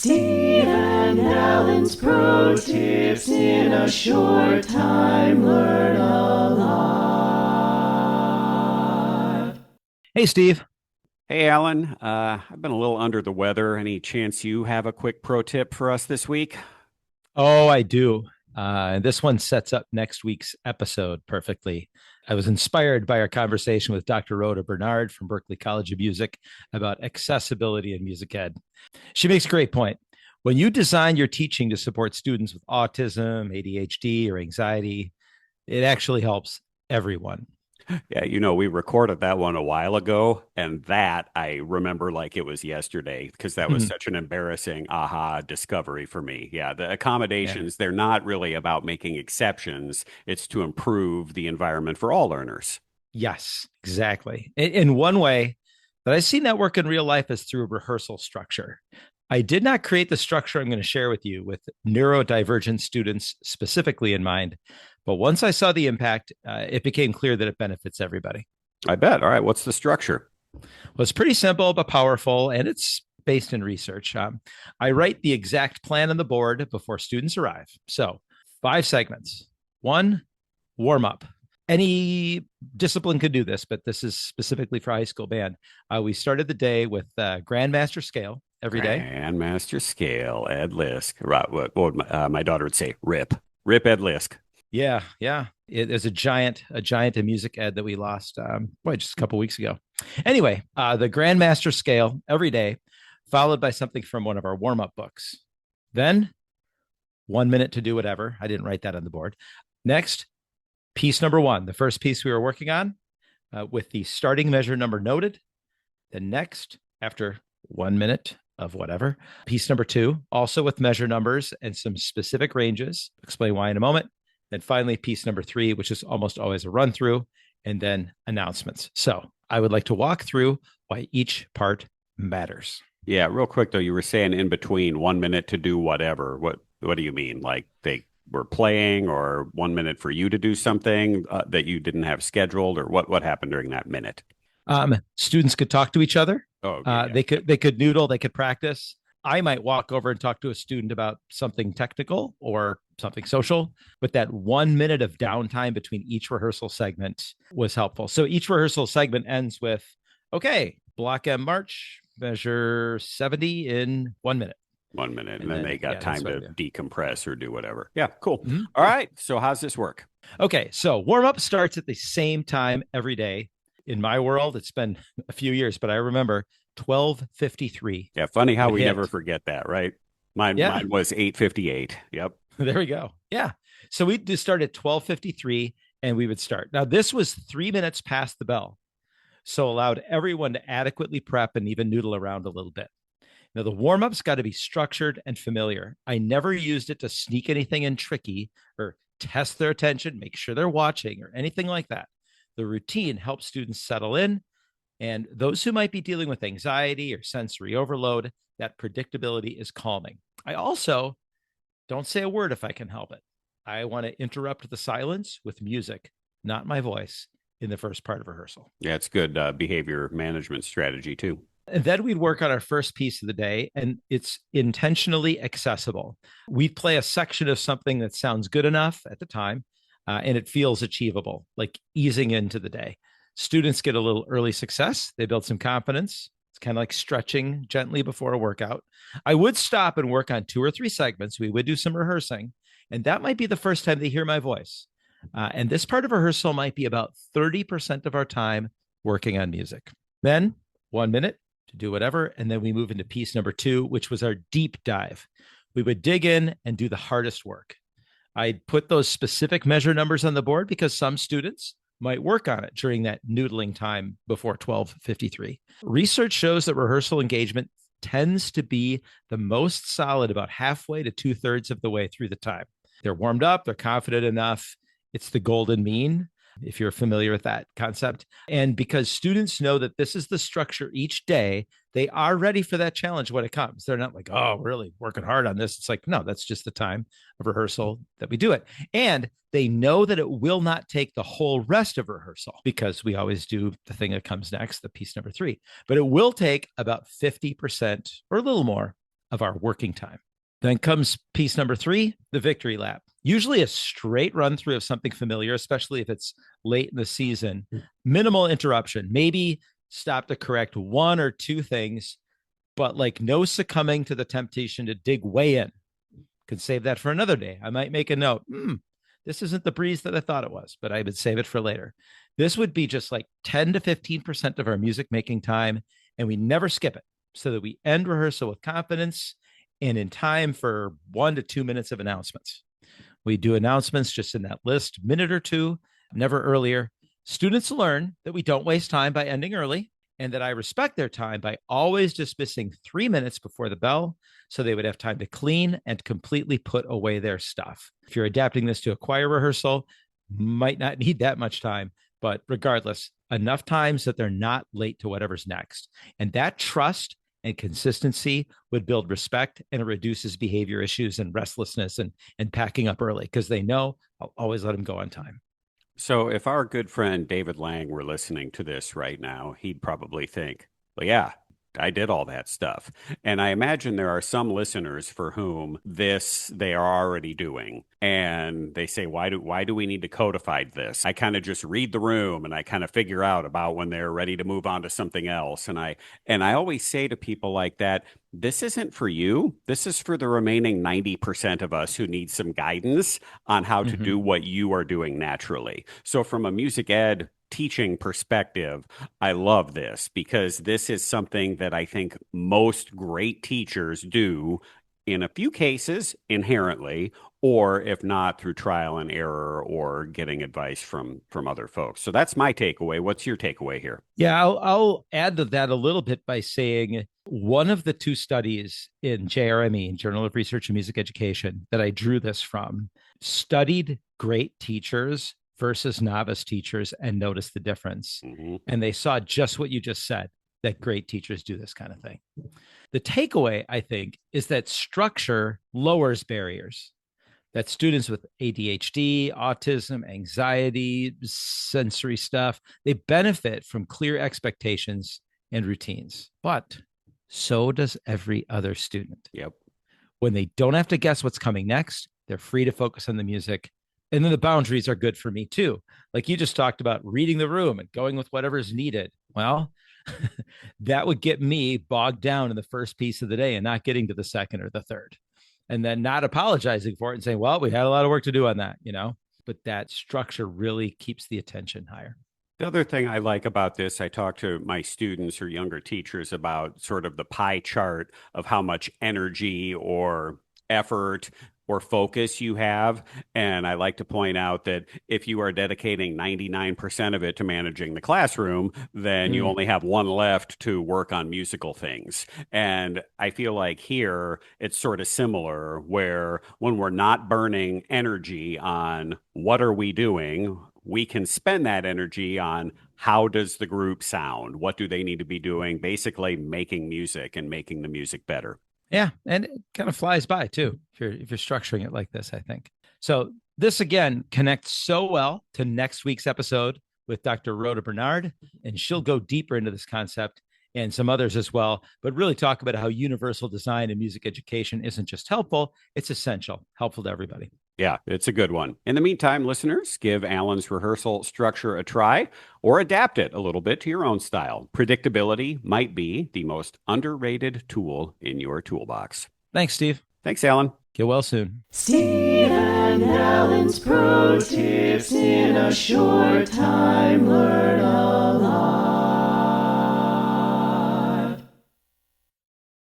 Steve and Alan's pro tips in a short time. Learn a lot. Hey, Steve. Hey, Alan. I've been a little under the weather. Any chance you have a quick pro tip for us this week? Oh, I do. This one sets up next week's episode perfectly. I was inspired by our conversation with Dr. Rhoda Bernard from Berklee College of Music about accessibility in music ed. She makes a great point. When you design your teaching to support students with autism, ADHD, or anxiety, it actually helps everyone. Yeah, we recorded that one a while ago, and that I remember like it was yesterday because that was such an embarrassing aha discovery for me. Yeah, the Yeah. accommodations, they're not really about making exceptions. It's to improve the environment for all learners. Yes, exactly. In one way that I've seen that work in real life is through a rehearsal structure. I did not create the structure I'm going to share with you with neurodivergent students specifically in mind. But once I saw the impact, it became clear that it benefits everybody. I bet. All right, what's the structure? Well, it's pretty simple, but powerful, and it's based in research. I write the exact plan on the board before students arrive. So, 5 segments. One, warm up. Any discipline could do this, but this is specifically for high school band. We started the day with Grandmaster scale every day. Grandmaster scale, Ed Lisk. Right, what would my daughter would say? Rip Ed Lisk. Yeah, yeah. There's a giant in music ed that we lost just a couple weeks ago. Anyway, the Grandmaster scale every day, followed by something from one of our warm-up books. Then 1 minute to do whatever. I didn't write that on the board. Next, piece number 1, the first piece we were working on, with the starting measure number noted. The next, after 1 minute of whatever, piece number 2, also with measure numbers and some specific ranges. Explain why in a moment. Then finally, piece number 3, which is almost always a run through, and then announcements. So I would like to walk through why each part matters. Yeah, real quick though, you were saying in between 1 minute to do whatever. What do you mean? Like they were playing, or 1 minute for you to do something that you didn't have scheduled, or what happened during that minute? Students could talk to each other. Oh, okay, yeah. They could noodle. They could practice. I might walk over and talk to a student about something technical or something social, but that 1 minute of downtime between each rehearsal segment was helpful. So each rehearsal segment ends with, okay, block M march, measure 70 in 1 minute. 1 minute, and then they got time to decompress or do whatever. Yeah, cool. Mm-hmm. All right, so how's this work? Okay, so warm up starts at the same time every day. In my world, it's been a few years, but I remember 12:53. Yeah, funny how we never forget that, right? Mine was 8:58. Yep. There we go. Yeah. So we'd just start at 12:53 and we would start. Now, this was 3 minutes past the bell. So allowed everyone to adequately prep and even noodle around a little bit. Now, the warm-up's got to be structured and familiar. I never used it to sneak anything in tricky or test their attention, make sure they're watching or anything like that. The routine helps students settle in, and those who might be dealing with anxiety or sensory overload, that predictability is calming. I also don't say a word if I can help it. I want to interrupt the silence with music, not my voice, in the first part of rehearsal. Yeah, it's good behavior management strategy too. And then we'd work on our first piece of the day, and it's intentionally accessible. We'd play a section of something that sounds good enough at the time, and it feels achievable, like easing into the day. Students get a little early success. They build some confidence. It's kind of like stretching gently before a workout. I would stop and work on 2 or 3 segments. We would do some rehearsing, and that might be the first time they hear my voice. And this part of rehearsal might be about 30% of our time working on music. Then 1 minute to do whatever, and then we move into piece number 2, which was our deep dive. We would dig in and do the hardest work. I'd put those specific measure numbers on the board because some students might work on it during that noodling time before 12:53. Research shows that rehearsal engagement tends to be the most solid about halfway to 2/3 of the way through the time. They're warmed up, they're confident enough. It's the golden mean, if you're familiar with that concept. And because students know that this is the structure each day, they are ready for that challenge when it comes. They're not like, oh, we're really working hard on this. It's like, no, that's just the time of rehearsal that we do it. And they know that it will not take the whole rest of rehearsal because we always do the thing that comes next, the piece number 3. But it will take about 50% or a little more of our working time. Then comes piece number 3, the victory lap. Usually a straight run through of something familiar, especially if it's late in the season. Minimal interruption, maybe stop to correct 1 or 2 things, but like no succumbing to the temptation to dig way in. Could save that for another day. I might make a note. This isn't the breeze that I thought it was, but I would save it for later. This would be just like 10 to 15% of our music making time, and we never skip it so that we end rehearsal with confidence and in time for 1 to 2 minutes of announcements. We do announcements just in that list, minute or 2, never earlier. Students learn that we don't waste time by ending early, and that I respect their time by always dismissing 3 minutes before the bell so they would have time to clean and completely put away their stuff. If you're adapting this to a choir rehearsal, might not need that much time, but regardless, enough time so that they're not late to whatever's next. And that trust and consistency would build respect, and it reduces behavior issues and restlessness and packing up early because they know I'll always let them go on time. So if our good friend David Lang were listening to this right now, he'd probably think, well, yeah, I did all that stuff. And I imagine there are some listeners for whom this they are already doing. And they say, why do we need to codify this? I kind of just read the room and I kind of figure out about when they're ready to move on to something else. And I always say to people like that, this isn't for you. This is for the remaining 90% of us who need some guidance on how to do what you are doing naturally. So from a music ed teaching perspective, I love this because this is something that I think most great teachers do in a few cases inherently, or if not through trial and error or getting advice from other folks. So that's my takeaway. What's your takeaway here? Yeah, I'll add to that a little bit by saying one of the 2 studies in JRME, Journal of Research in Music Education, that I drew this from, studied great teachers versus novice teachers and noticed the difference. And they saw just what you just said, that great teachers do this kind of thing. The takeaway, I think, is that structure lowers barriers, that students with ADHD, autism, anxiety, sensory stuff, they benefit from clear expectations and routines. But so does every other student. Yep. When they don't have to guess what's coming next, they're free to focus on the music. And then the boundaries are good for me too. Like you just talked about reading the room and going with whatever's needed. Well, that would get me bogged down in the first piece of the day and not getting to the second or the third. And then not apologizing for it and saying, well, we had a lot of work to do on that, but that structure really keeps the attention higher. The other thing I like about this, I talk to my students or younger teachers about sort of the pie chart of how much energy or effort or focus you have. And I like to point out that if you are dedicating 99% of it to managing the classroom, then you only have 1 left to work on musical things. And I feel like here it's sort of similar, where when we're not burning energy on what are we doing, we can spend that energy on how does the group sound? What do they need to be doing? Basically making music and making the music better. Yeah, and it kind of flies by too if you're structuring it like this, I think. So this again connects so well to next week's episode with Dr. Rhoda Bernard, and she'll go deeper into this concept and some others as well, but really talk about how universal design in music education isn't just helpful, it's essential, helpful to everybody. Yeah, it's a good one. In the meantime, listeners, give Alan's rehearsal structure a try or adapt it a little bit to your own style. Predictability might be the most underrated tool in your toolbox. Thanks, Steve. Thanks, Alan. Get well soon. Steve and Alan's Pro Tips in a short time. Learn a